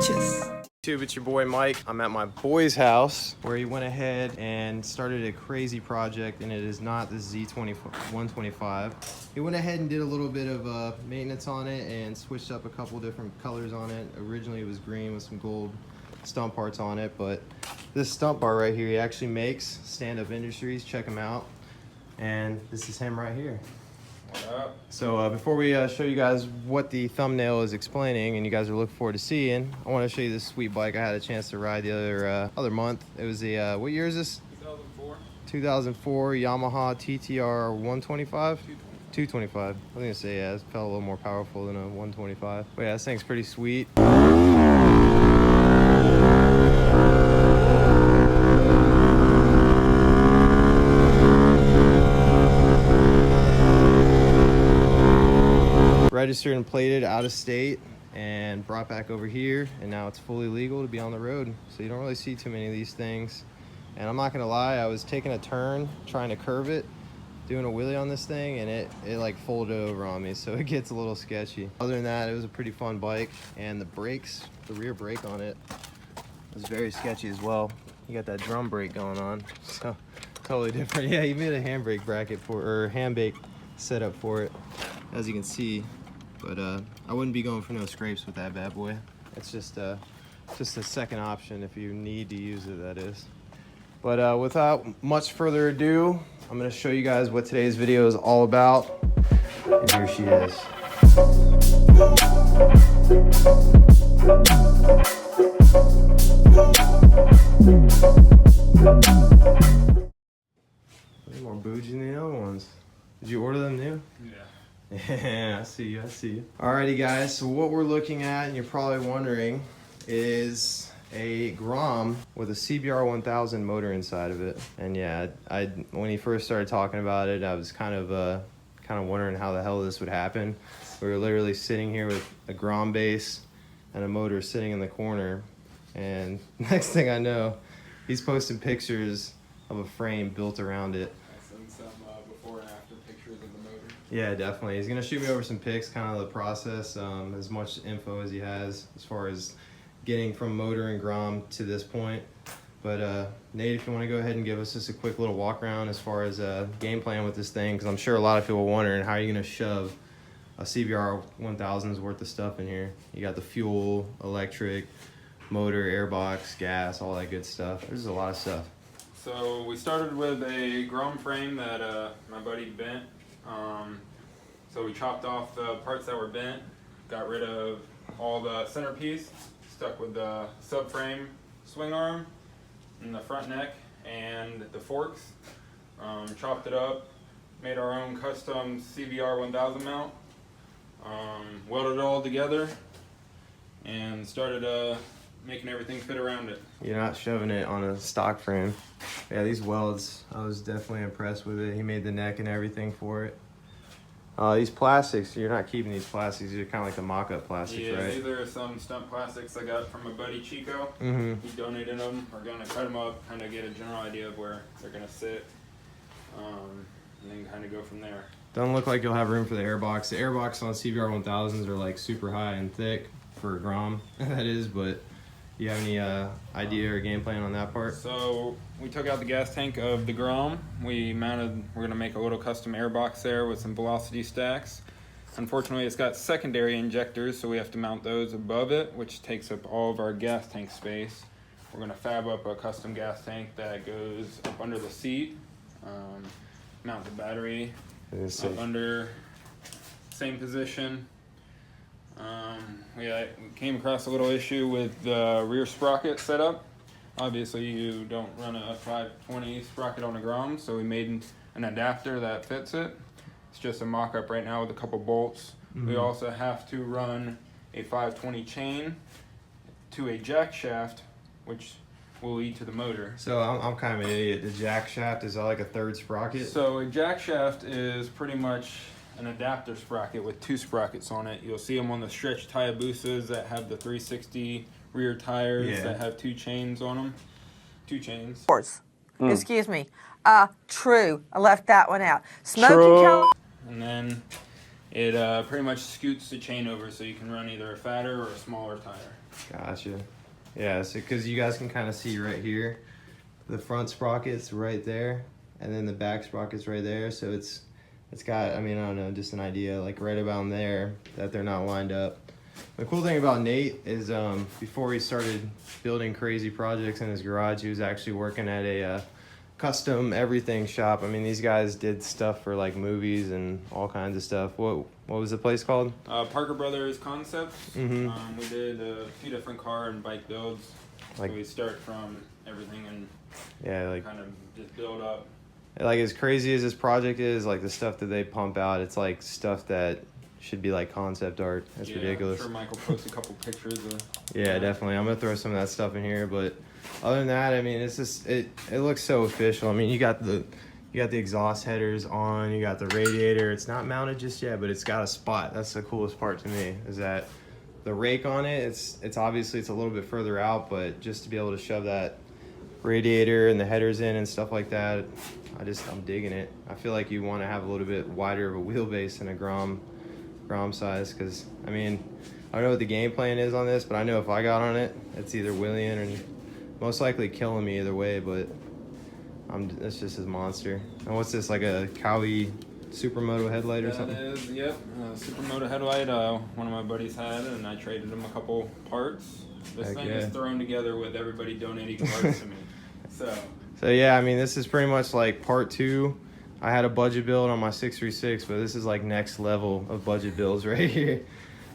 purchase. YouTube, it's your boy Mike. I'm at my boy's house where he went ahead and started a crazy project, and it is not the Z125. He went ahead and did a little bit of maintenance on it and switched up a couple different colors on it. Originally it was green with some gold stump parts on it, but this stump bar right here he actually makes. Stand Up Industries, check him out. And this is him right here. So before we show you guys what the thumbnail is explaining and you guys are looking forward to seeing, I want to show you this sweet bike I had a chance to ride the other month. It was the, what year is this? 2004. 2004 Yamaha TTR 125? 225. I was gonna say, yeah, it felt a little more powerful than a 125. But yeah, this thing's pretty sweet. Registered and plated out of state and brought back over here, and now it's fully legal to be on the road, so you don't really see too many of these things. And I'm not gonna lie, I was taking a turn trying to curve it, doing a wheelie on this thing, and it like folded over on me, so it gets a little sketchy. Other than that, it was a pretty fun bike, and the brakes, the rear brake on it was very sketchy as well. You got that drum brake going on, so totally different. Yeah, you made a handbrake bracket or hand brake setup for it, as you can see. But I wouldn't be going for no scrapes with that bad boy. It's just a second option if you need to use it, that is. But without much further ado, I'm gonna show you guys what today's video is all about. And here she is. Way more bougie than the other ones. Did you order them new? Yeah. Yeah, I see you, I see you. Alrighty guys, so what we're looking at, and you're probably wondering, is a Grom with a CBR1000 motor inside of it. And yeah, when he first started talking about it, I was kind of wondering how the hell this would happen. We were literally sitting here with a Grom base and a motor sitting in the corner, and next thing I know, he's posting pictures of a frame built around it. Before and after pictures of the motor. Yeah, definitely. He's gonna shoot me over some pics, kind of the process, as much info as he has as far as getting from motor and Grom to this point. But Nate, if you want to go ahead and give us just a quick little walk around as far as game plan with this thing, because I'm sure a lot of people are wondering how are you gonna shove a CBR 1000's worth of stuff in here. You got the fuel, electric, motor, airbox, gas, all that good stuff. There's a lot of stuff. So we started with a Grom frame that my buddy bent. So we chopped off the parts that were bent, got rid of all the centerpiece, stuck with the subframe swing arm and the front neck and the forks. Chopped it up, made our own custom CBR1000 mount, welded it all together, and started making everything fit around it. You're not shoving it on a stock frame. Yeah, these welds, I was definitely impressed with it. He made the neck and everything for it. These plastics, you're not keeping these plastics. They're kind of like the mock-up plastics, yeah, right? These are some stump plastics I got from my buddy Chico. Mm-hmm. He donated them. We're going to cut them up, kind of get a general idea of where they're going to sit, and then kind of go from there. Doesn't look like you'll have room for the airbox. The airbox on CBR 1000s are like super high and thick for a Grom, that is, but do you have any idea or game plan on that part? So we took out the gas tank of the Grom. We're gonna make a little custom airbox there with some velocity stacks. Unfortunately, it's got secondary injectors, so we have to mount those above it, which takes up all of our gas tank space. We're gonna fab up a custom gas tank that goes up under the seat, mount the battery up under, same position. We came across a little issue with the rear sprocket setup. Obviously, you don't run a 520 sprocket on a Grom, so we made an adapter that fits it. It's just a mock-up right now with a couple bolts. Mm-hmm. We also have to run a 520 chain to a jack shaft, which will lead to the motor. So I'm kind of an idiot. The jack shaft, is that like a third sprocket? So a jack shaft is pretty much an adapter sprocket with two sprockets on it. You'll see them on the stretch Hayabusas that have the 360 rear tires that have two chains on them. Two chains. Excuse me. True. I left that one out. Smoky color. And then It pretty much scoots the chain over so you can run either a fatter or a smaller tire. Gotcha. Yeah, so because you guys can kind of see right here, the front sprocket's right there, and then the back sprocket's right there. So it's got, I mean, I don't know, just an idea, like right about there, that they're not lined up. The cool thing about Nate is before he started building crazy projects in his garage, he was actually working at a custom everything shop. I mean, these guys did stuff for like movies and all kinds of stuff. What was the place called? Parker Brothers Concepts. Mm-hmm. We did a few different car and bike builds. Like, so we start from everything and yeah, like kind of just build up. Like as crazy as this project is, like the stuff that they pump out, it's like stuff that should be like concept art. That's ridiculous. I'm sure Michael posts a couple pictures of yeah, definitely. I'm gonna throw some of that stuff in here, but other than that, I mean, it's just it looks so official. I mean, you got the exhaust headers on, you got the radiator. It's not mounted just yet, but it's got a spot. That's the coolest part to me, is that the rake on it, it's obviously it's a little bit further out, but just to be able to shove that radiator and the headers in and stuff like that, I'm digging it. I feel like you want to have a little bit wider of a wheelbase than a Grom size, because I mean, I don't know what the game plan is on this, but I know if I got on it, it's either wheeling or most likely killing me either way. But it's just his monster. And what's this, like a Cowie Supermoto headlight or something? That is, yep, Supermoto headlight. One of my buddies had, and I traded him a couple parts. This thing is thrown together with everybody donating parts to me. So yeah, I mean, this is pretty much like part 2. I had a budget build on my 636, but this is like next level of budget builds right here.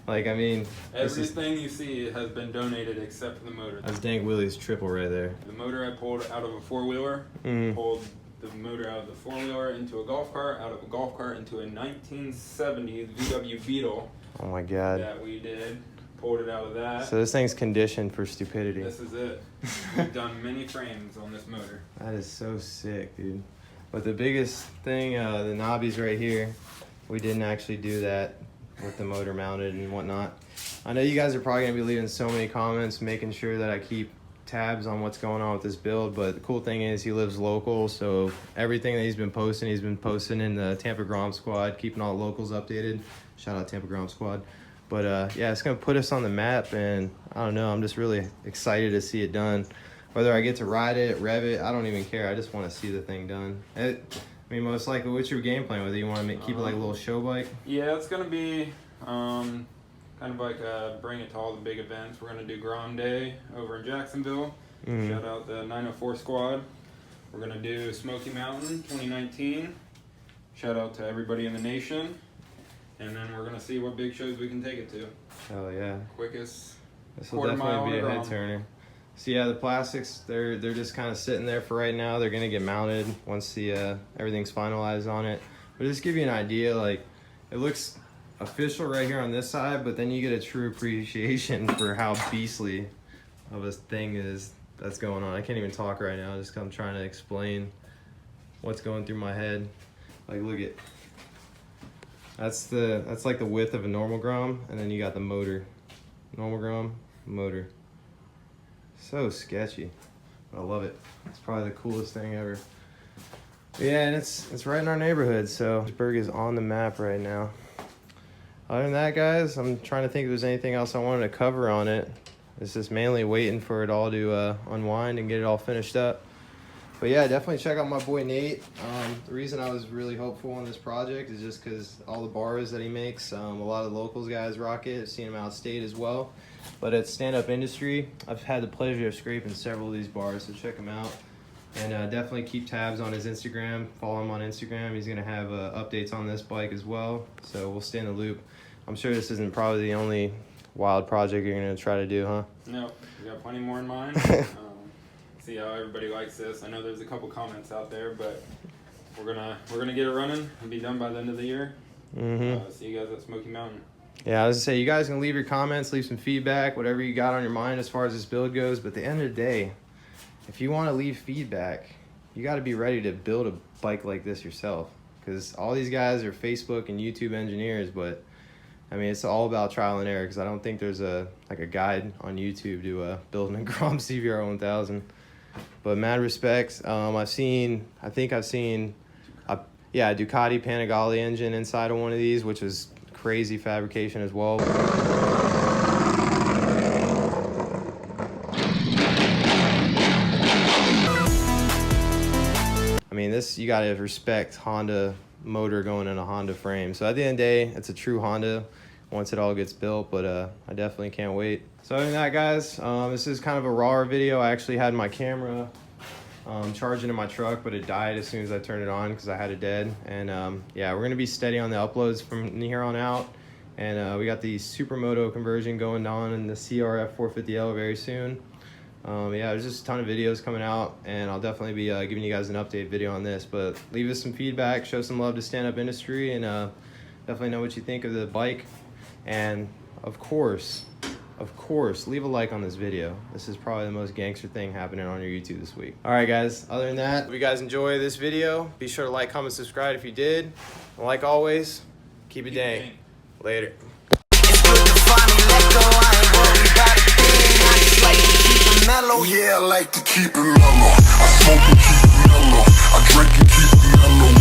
Like, I mean, everything you see has been donated except for the motor. That's DankWheelie's triple right there. The motor I pulled out of a 4-wheeler, pulled the motor out of the 4-wheeler into a golf cart, out of a golf cart into a 1970 VW Beetle. Oh my God. That we did. Pulled it out of that. So this thing's conditioned for stupidity. This is it. We've done many frames on this motor. That is so sick, dude. But the biggest thing, the knobbies right here, we didn't actually do that with the motor mounted and whatnot. I know you guys are probably gonna be leaving so many comments making sure that I keep tabs on what's going on with this build, but the cool thing is he lives local, so everything that he's been posting in the Tampa Grom squad, keeping all the locals updated. Shout out Tampa Grom squad. But yeah, it's gonna put us on the map, and I don't know, I'm just really excited to see it done. Whether I get to ride it, rev it, I don't even care. I just want to see the thing done. I mean, most likely, what's your game plan with it? You want to keep it like a little show bike? Yeah, it's gonna be kind of like bring it to all the big events. We're gonna do Grom Day over in Jacksonville. Shout out the 904 squad. We're gonna do Smoky Mountain 2019. Shout out to everybody in the nation. And then we're gonna see what big shows we can take it to. Oh yeah. Quickest. This will definitely be a head turner. So yeah, the plastics, they're just kind of sitting there for right now. They're gonna get mounted once the everything's finalized on it. But just give you an idea, like it looks official right here on this side, but then you get a true appreciation for how beastly of a thing is that's going on. I can't even talk right now, just 'cause I'm trying to explain what's going through my head. Like, look at. That's like the width of a normal Grom, and then you got the motor. Normal Grom, motor. So sketchy. I love it. It's probably the coolest thing ever. Yeah, and it's right in our neighborhood, so Petersburg is on the map right now. Other than that, guys, I'm trying to think if there's anything else I wanted to cover on it. It's just mainly waiting for it all to unwind and get it all finished up. But yeah, definitely check out my boy Nate. The reason I was really hopeful on this project is just because all the bars that he makes, a lot of the locals guys rock it. I've seen him outstate as well. But at Stand Up Industry, I've had the pleasure of scraping several of these bars, so check him out. And definitely keep tabs on his Instagram. Follow him on Instagram. He's going to have updates on this bike as well, so we'll stay in the loop. I'm sure this isn't probably the only wild project you're going to try to do, huh? No, we got plenty more in mind. See how everybody likes this. I know there's a couple comments out there, but we're gonna get it running and be done by the end of the year. See you guys at Smoky Mountain. Yeah, I was gonna say, you guys can leave your comments, leave some feedback, whatever you got on your mind as far as this build goes. But at the end of the day, if you want to leave feedback, you got to be ready to build a bike like this yourself. Because all these guys are Facebook and YouTube engineers, but I mean, it's all about trial and error. Because I don't think there's a guide on YouTube to building a Grom CBR1000. But mad respects. I've seen a Ducati Panigale engine inside of one of these, which was crazy fabrication as well. I mean, this, you gotta respect Honda motor going in a Honda frame. So at the end of the day, it's a true Honda once it all gets built, but I definitely can't wait. So other than that, guys, this is kind of a raw video. I actually had my camera charging in my truck, but it died as soon as I turned it on because I had it dead. And yeah, we're gonna be steady on the uploads from here on out. And we got the Supermoto conversion going on in the CRF450L very soon. Yeah, there's just a ton of videos coming out, and I'll definitely be giving you guys an update video on this. But leave us some feedback, show some love to stand-up industry, and definitely know what you think of the bike. And of course, leave a like on this video. This is probably the most gangster thing happening on your YouTube this week. All right, guys, other than that, if you guys enjoy this video, be sure to like, comment, subscribe if you did. And like always, keep it dank. Later. Yeah, I like to keep it mellow. I smoke and keep it mellow. I drink and keep it mellow.